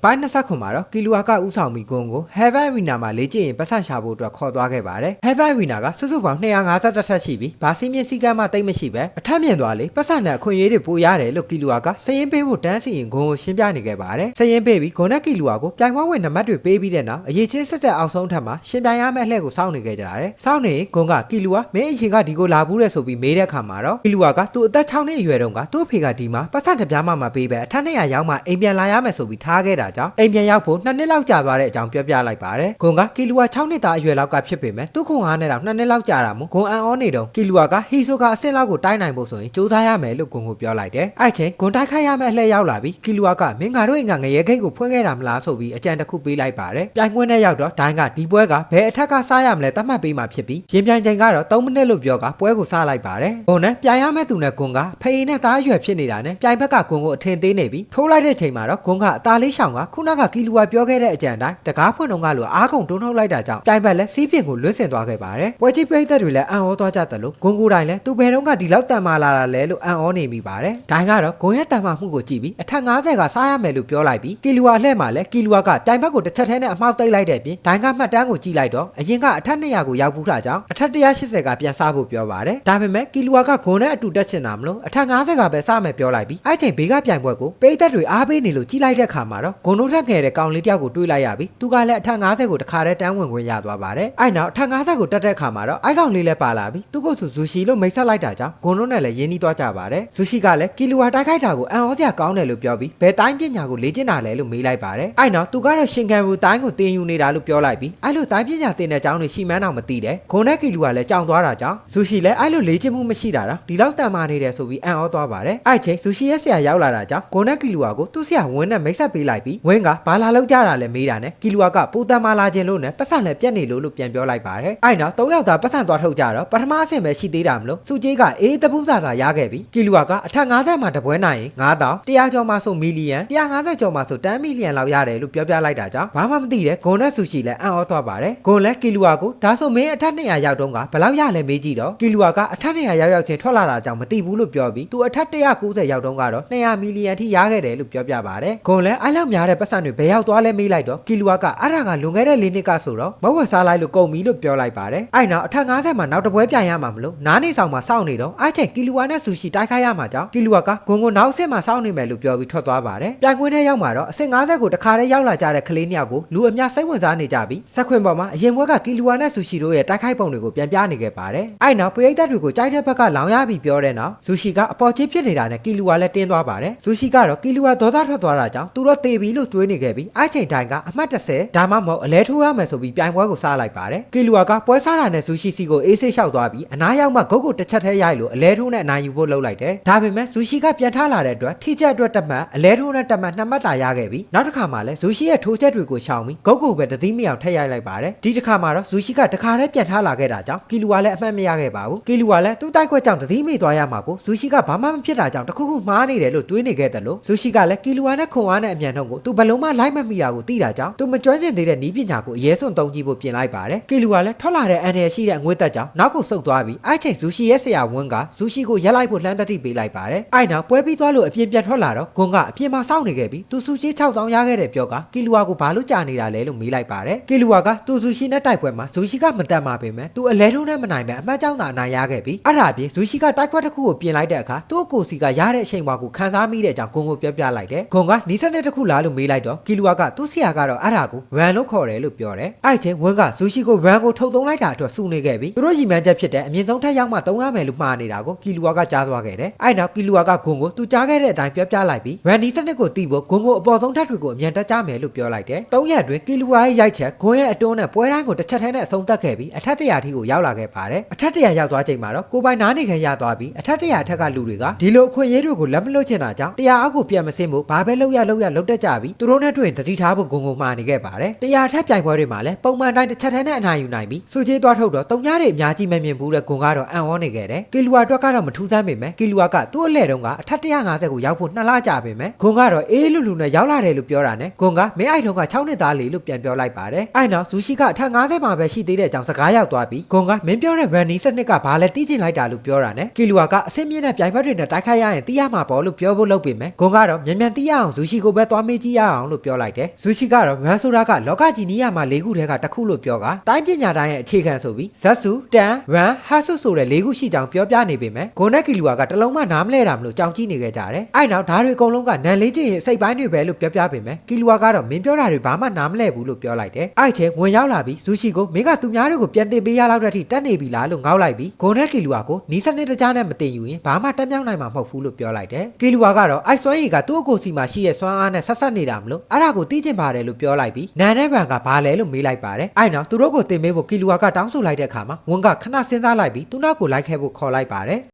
ပိုင်း20ခုမှာတော့ကီလူဝါကဦးဆောင်ပြီးဂွန်ကို Heaven Arena မှာလေ့ကျင့်ရင်ပတ်စံရှာဖို့အတွက်ခေါ်သွားခဲ့ပါတယ် Heaven Arena ကစုစုပေါင်း251ထက်ရှိပြီးဘာစီးမြင့်စည်းကမ်းမှတိတ်မရှိပဲအထက်မြင့်သွားလေပတ်စံနဲ့အခွင့်အရေးတွေပိုရတယ်လို့ကီလူဝါကစရင်ပေးဖို့တန်းစီရင်ဂွန်ကိုရှင်းပြနေခဲ့ပါတယ်စရင်ပေးပြီးဂွန်နဲ့ကီလူဝါကိုပြိုင်ပွဲဝင်နံပါတ်တွေပေးပြီးတဲ့နောက်အရေးချင်းစစ်တဲ့အောက်ဆုံးထပ်မှာရှင်ပြိုင်ရမယ့်အလှည့်ကိုစောင့်နေခဲ့ကြတယ်စောင့်နေဂွန်ကကီလူဝါမင်းအရင်ကဒီကိုလာဘူးတဲ့ဆိုပြီးမေးတဲ့အခါမှာတော့ကီလူဝါကသူ့အသက်6နှစ်အရွယ်တုန်းကသူ့အဖေကဒီမှာပတ်စံတစ်ပြားမှမပေးပဲအထက်200ရောက်မှအိမ်ပြန်လာရမယ်ဆိုပြီးထားခဲ့တာကြောင့်အိမ်ပြန်ရောက်ဖို့2နှစ်လောက်ကြာသွားတဲ့အကြောင်းပြောပြလိုက်ပါတယ်ဂွန်ကကီလူဝါ6နှစ်သားအရွယ်လောက်ကဖြစ်ပေမဲ့သူ့ခွန်အားနဲ့တော့2နှစ်လောက်ကြာတာမို့ဂွန်အန်အောနေတော့ကီလူဝါကဟီဆိုကအဆင့်လောက်ကိုတိုင်းနိုင်ဖို့ဆိုရင်စူးစမ်းရမယ်လို့ဂွန်ကိုပြောလိုက်တယ်အဲ့ချင်းဂွန်တိုက်ခိုက်ရမယ့်အလှည့်ရောက်လာပြီးကီလူဝါကမင်းငါတို့အိမ်ကငရဲခိတ်ကိုဖွင့်ခဲ့တာမလားဆိုပြီးအကြံတစ်ခုပေးလိုက်ပါတယ်ပြိုင်ခွင့်နဲ့ရောက်တော့ဒိုင်းကဒီပွဲကဘယ်အထက်ကစားရမလဲသတ်မှတ်ပေးမှဖြစ်ပြီးရင်ပြိုင်ချိန်ကတော့3မိနစ်လို့ပြောကပွဲကိုစားလိုက်ပါတယ်ဂွန်နဲ့ပြိုင်ရမယ့်သူနဲ့ဂွန်ကဖေးနဲ့သားအရွယ်ဖြစ်နေတာနဲ့ပြိုင်ဘက်ကဂွန်ကိုအထင်သေးနေပြီးထိုးလိုက်တဲ့ချိန်မှာတော့ဂွန်ကအသားလေးရှောင်ကခုနကကီလူဝါပြောခဲ့တဲ့အကြံတိုင်းတကားဖွင့်တော့ကလို့အားကုန်တွန်းထုတ်လိုက်တာကြောင့်ပြိုင်ဘက်လည်းစီးပြင်ကိုလွတ်ဆင်သွားခဲ့ပါတယ်ပွဲကြီးပရိသတ်တွေလည်းအံ့ဩသွားကြတယ်လို့ဂွန်ကိုတိုင်းလည်းသူဘယ်တော့ကဒီလောက်တန်မာလာတာလဲလို့အံ့ဩနေမိပါတယ်ဒိုင်းကတော့ဂွန်ရဲ့တန်မာမှုကိုကြည့်ပြီးအထက်90ကစားရမယ်လို့ပြောလိုက်ပြီးကီလူဝါလှဲ့မှာလည်းကီလူဝါကပြိုင်ဘက်ကိုတစ်ချက်ထဲနဲ့အမှောက်သိမ်းလိုက်တဲ့အပြင်ဒိုင်းကမှတ်တမ်းကိုကြည့်လိုက်တော့အရင်ကအထက်200ကိုရောက်ဘူးတာကြောင့်အထက်180ကပြန်စားဖို့ပြောပါတယ်ဒါပေမဲ့ကီလူဝါကဂွန်နဲ့အတူတက်ချင်တာမလို့အထက်90ကပဲစားမယ်ပြောလိုက်ပြီးအဲ့ချိန်ဘေးကပြိုင်ပွဲကိုပရိသတ်တွေအားပေးနေလို့ကြည့်လိုက်တဲ့ခါမှာတော့ဂွန်တို့ထက်ငယ်တဲ့ကောင်လေးတယောက်ကိုတွေးလိုက်ရပြီးသူကလည်းအထက်90ကိုတခါတည်းတန်းဝင်ခွင့်ရသွားပါတယ်အဲ့နောက်အထက်90ကိုတက်တဲ့ခါမှာတော့အိုက်ကောင်လေးလည်းပါလာပြီးသူ့ကိုသူဇူရှီလို့မိတ်ဆက်လိုက်တာကြောင့်ဂွန်တို့နဲ့လည်းရင်းနှီးသွားကြပါတယ်ဇူရှီကလည်းကီလူဝါတိုက်ခိုက်တာကိုအံ့ဩစရာကောင်းတယ်လို့ပြောပြီးဘယ်တိုင်းပညာကိုလေ့ကျင့်တာလဲလို့မေးလိုက်ပါတယ်အဲ့နောက်သူကတော့ရှင်ကန်ရူတိုင်းကိုတင်ယူနေတာလို့ပြောလိုက်ပြီးအဲ့လိုတိုင်းပညာသင်တဲ့အကြောင်းတွေရှိမှန်းတော့မသိတယ်ဂွန်နဲ့ကီလူဝါလည်းကြောင်သွားတာကြောင့်ဇူရှီလည်းအဲ့လိုလေ့ကျင့်မှုမရှိတာတော့ဒီလောက်တန်မာနေတယ်ဆိုပြီးအံ့ဩသွားပါတယ်အဲ့ချိန်ဇူရှီရဲ့ဆရာရောက်လာတာကြောင့်ဂွန်နဲ့ကီလူဝါကိုသူ့ဆရာဝင်းနဲ့မိတ်ဆက်ပေးလိုက်ပြီးဝင်းကဘာလာလောက်ကြတာလဲမေးတာနဲ့ကီလူဝါကပူတန်မာလာခြင်းလို့နဲ့ပတ်စံလည်းပြက်နေလို့ပြန်ပြောလိုက်ပါတယ်အဲ့နောက်3ယောက်သားပတ်စံသွားထုတ်ကြတော့ပထမအဆင့်ပဲရှိသေးတာမလို့စုကြီးကအေးတပူးစာရခဲ့ပြီးကီလူဝါကအထက်90မှာတပွဲနိုင်ရင်9000 100ကျော်မှဆိုမီလီယံ150ကျော်မှဆို10မီလီယံလောက်ရတယ်လို့ပြောပြလိုက်တာကြောင့်ဘာမှမသိတဲ့ဂွန်နဲ့ဆူရှီလည်းအံ့ဩသွားပါတယ်ဂွန်လည်းကီလူဝါကိုဒါဆိုမင်းအထက်200ရောက်တော့ကဘယ်လောက်ရလဲမေးကြည့်တော့ကီလူဝါကအထက်200ရောက်ချင်းထွက်လာတာကြောင့်မသိဘူးလို့ပြောပြီးသူအထက်190ရောက်တော့ကတော့200မီလီယံထိရခဲ့တယ်လို့ပြောပြပါတယ်ဂွန်လည်းအဲ့လောက်များတဲ့ပတ်စံတွေဘယ်ရောက်သွားလဲမေးလိုက်တော့ကီလူဝါကအဲ့ဒါကလွန်ခဲ့တဲ့4နှစ်ကဆိုတော့မဟုတ်ဝက်စားလိုက်လို့ကုန်ပြီလို့ပြောလိုက်ပါတယ်အဲ့နောက်အထက်90မှာနောက်တစ်ပွဲပြန်ရမှာမလို့နားနေဆောင်မှာစောင့်နေတော့အဲ့ချိန်ကီလူဝါနဲ့ဆူရှီတိုက်ခိုက်ရမှာကြောင့်ကီလူဝါကဂွန်ကိုနောက်အဆင့်မှာစောင့်နေမယ်လို့ပြောပြီးထွက်သွားပါတယ်ပြိုင်ခွင့်ထဲရောက်မှာတော့အဆင့်90ကိုတခါတည်းရောက်လာကြတဲ့ကလေးနှစ်ယောက်ကိုလူအများစိတ်ဝင်စားနေကြပြီးစက်ခွင်ပေါ်မှာအရင်ဘွဲကကီလူဝါနဲ့ဆူရှီတို့ရဲ့တိုက်ခိုက်ပုံတွေကိုပြန်ပြနေခဲ့ပါတယ်အဲ့နောက်ပရိသတ်တွေကိုကြိုက်တဲ့ဘက်ကလောင်ရပြီးပြောတဲ့နောက်ဆူရှီကအပေါ်ချင်းဖြစ်နေတာနဲ့ကီလူဝါလည်းတင်းသွားပါတယ်ဆူရှီကတော့ကီလူဝါဒေါသထွက်သွားတာကြောင့်သူတော့တေပြီလို့တွေးနေခဲ့ပြီးအဲ့ချိန်တိုင်းကအမှတ်30ဒါမှမဟုတ်အလဲထိုးရမယ်ဆိုပြီးပြိုင်ပွဲကိုစားလိုက်ပါတယ်ကီလူဝါကပွဲစားတာနဲ့ဆူရှီစီကိုအေးဆေးလျှောက်သွားပြီးအနားရောက်မှဂုတ်ကိုတစ်ချက်ထဲရိုက်လို့အလဲထိုးနဲ့အနိုင်ယူဖို့လုပ်လိုက်တယ်ဒါပေမဲ့ဆူရှီကပြန်ထားလာတဲ့အတွက်ထိချက်အတွက်တက်မှတ်အလဲထိုးနဲ့တက်မှတ်2မှတ်သာရခဲ့ပြီးနောက်တစ်ခါမှလည်းဆူရှီရဲ့ထိုးချက်တွေကိုရှောင်ပြီးဂုတ်ကိုပဲတသိမအောင်ထည့်ရိုက်လိုက်ပါတယ်ဒီတစ်ခါမှာတော့ဆူရှီကတခါတည်းပြန်ထားလာခဲ့တာကြောင့်ကီလူဝါလည်းအမှတ်မရခဲ့ပါဘူးကီလူဝါလည်းသူ့တိုက်ခွက်ကြောင့်တသိမိသွားရမှာကိုဆူရှီကဘာမှမဖြစ်တာကြောင့်တခုခုမှားနေတယ်လို့တွေးနေခဲ့တယ်လို့ဆူရှီကလည်းကီလူဝါနဲ့ခွန်အားနဲ့အမြန်နှုံကိုသူဘလုံးမလိုက်မမိတာကိုသိတာကြောင့်သူမကျွမ်းကျင်သေးတဲ့နီးပညာကိုအရေးစွန့်သုံးကြည့်ဖို့ပြင်လိုက်ပါတယ်ကီလူဝါလည်းထွက်လာတဲ့အန်ရရှိတဲ့အငွေ့သက်ကြောင့်နောက်ကိုဆုတ်သွားပြီးအဲ့ချိန်ဆူရှီရဲ့ဆရာဝင်းကဆူရှီကိုရက်လိုက်ဖို့လှမ်းတတိပေးလိုက်ပါတယ်အဲ့နောက်ပွဲပြီးသွားလို့အပြင်ပြန်ထွက်လာတော့ဂွန်ကအပြင်မှာစောင့်နေခဲ့ပြီးသူဆူရှီ6000ရခဲ့တဲ့ပြောကကီလူဝါကိုဘာလို့ကြာနေတာလဲလို့မေးလိုက်ပါတယ်ကီလူဝါကသူဆူရှီနဲ့တိုက်ပွဲမှာဆူရှီကမတက်မှာပေမဲ့သူအလဲထုံးနဲ့မနိုင်ပဲအမှတ်ကြောင့်သာအနိုင်ရခဲ့ပြီးအဲ့ဒါအပြင်ဆူရှီကတိုက်ခွက်တစ်ခုကိုပြင်လိုက်တဲ့အခါသူ့ကိုစီကရတဲ့အချိန်မှာကိုခန်းစားမိတဲ့အကြောင်းဂွန်ကိုပြောပြလိုက်တယ်ဂွန်ကနီးစက်တဲ့တစ်ခုလားလို့မေးလိုက်တော့ကီလူဝါကသူ့ဆရာကတော့အဲ့ဒါကိုရန်လို့ခေါ်တယ်လို့ပြောတယ်အဲ့ချိန်ဝင်းကဆူရှီကိုရန်ကိုထုတ်သုံးလိုက်တာအတွက်စုနေခဲ့ပြီးသူတို့ရီမန်းချက်ဖြစ်တဲ့အမြင့်ဆုံးထက်ရောက်မှသုံးရမယ်လို့မှားနေတာကိုကီလူဝါကကြားသွားခဲ့တယ်အဲ့နောက်ကီလူဝါကဂွန်ကိုသူကြားခဲ့တဲ့အတိုင်းပြောပြလိုက်ပြီးရန်နီးစက်တစ်ကိုတီးဖို့ဂွန်ကိုအပေါ်ဆုံးထက်တွေကိုအမြန်တက်ကြမယ်လို့ပြောလိုက်တယ်3ရက်အတွင်းကီလူဝါရဲ့ရိုက်ချက်ဂွန်ရဲ့အတွန်းနဲ့ပွဲတိုင်းကိုတစ်ချက်ထဲနဲ့အဆုံးသတ်ခဲ့ပြီးအထက်100ထိကိုရောက်လာခဲ့ပါတယ်အထက်100ရောက်သွားချိန်မှာတော့ကိုပိုင်နားနေခံရသွားပြီးအထက်100အထက်ကလူတွေကဒီလိုအခွင့်အရေးတွေကိုလက်မလွတ်ချင်တာကြောင့်တရားအောက်ကိုပြန်မစင်းဖို့ဘာပဲလုပ်ရလုတ်တက်ကြပြီးသူတို့နဲ့တွေ့ရင်တတိထားဖို့ဂုံမှာနေခဲ့ပါတယ်တရားထက်ပြိုင်ပွဲတွေမှာလည်းပုံမှန်တိုင်းတစ်ချက်ထဲနဲ့အနိုင်ယူနိုင်ပြီးစုချေးသွားထုတ်တော့တုံညာတွေအများကြီးမမြင်ဘူးတဲ့ဂုံကတော့အံ့ဩနေခဲ့တယ်ကီလူဝါအတွက်ကတော့မထူးဆန်းပေမဲ့ကီလူဝါကသူ့အလှည့်တုန်းကအထက်150ကိုရောက်ဖို့2လကြာပေမဲ့ဂုံကတော့အေးလူလူနဲ့ရောက်လာတယ်လို့ပြောတာနဲ့ဂုံကမင်းအိုက်တုန်းက6နှစ်သားလေလို့ပြန်ပြောလိုက်ပါတယ်အဲ့နောက်ဇူရှီကအထက်50မှာပဲရှိသေးတဲ့အကြောင်းစကားရောက်သွားပြီးဂုံကမင်းပြောတဲ့ရန်နီစနစ်ကဘာလဲတီးကျင်လိုက်တာလို့ပြောတာနဲ့ကီလူဝါကအဆင့်မြင့်တဲ့ပြိုင်ဘက်တွေနဲ့တိုက်ခိုက်ရရင်တီးရမှာပေါ့လို့ပြောဖို့လုပ်ပေမဲ့ဂုံကတော့မြန်မြန်တီးရအောင်ဇူရှီကိုပဲသွားမေးကြည့် ကြည့်ရအောင်လို့ပြောလိုက်တယ်ဇူချီကတော့ရန်ဆိုတာကလောကကြီးနီးရမှာ၄ခုထဲကတစ်ခုလို့ပြောကတိုင်းပညာတိုင်းရဲ့အခြေခံဆိုပြီးဇက်စုတန်ရန်ဟာဆုဆိုတဲ့၄ခုရှိကြောင်းပြောပြနေပေမဲ့ဂိုနက်ကီလူဝါကတလုံးမှနားမလဲတာမလို့ကြောင်ကြည့်နေခဲ့ကြတယ်အဲ့နောက်ဒါတွေအကုန်လုံးကနန်လေးချင်းရဲ့စိတ်ပိုင်းတွေပဲလို့ပြောပြပေမဲ့ကီလူဝါကတော့မင်းပြောတာတွေဘာမှနားမလဲဘူးလို့ပြောလိုက်တယ်အဲ့ချင်းဝင်ရောက်လာပြီးဇူချီကိုမင်းကသူများတွေကိုပြန်တင်ပေးရလောက်တဲ့အထိတက်နေပြီလားလို့ငေါက်လိုက်ပြီးဂိုနက်ကီလူဝါကိုနီးစနစ်တကြားနဲ့မတင်ယူရင်ဘာမှတက်မြောက်နိုင်မှာမဟုတ်ဘူးလို့ပြောလိုက်တယ်ကီလူဝါကတော့အိုက်ဆွမ်းရည်ကသူ့အကိုစီမှာရှိတဲ့စွမ်းအားနဲ့ဆက်ဆက်နေတာမလို့အဲ့ဒါကိုသိကျင်ပါတယ်လို့ပြောလိုက်ပြီးနန်နဲ့ဗန်ကဘာလဲလို့မေးလိုက်ပါတယ်အဲ့နောက်သူတို့ကိုတင်ပေးဖို့ကီလူဝါကတောင်းဆိုလိုက်တဲ့အခါမှာဝန်ကခဏစဉ်းစားလိုက်ပြီးသူ့နောက်ကိုလိုက်ခဲ့ဖို့ခေါ်လိုက်ပါတယ်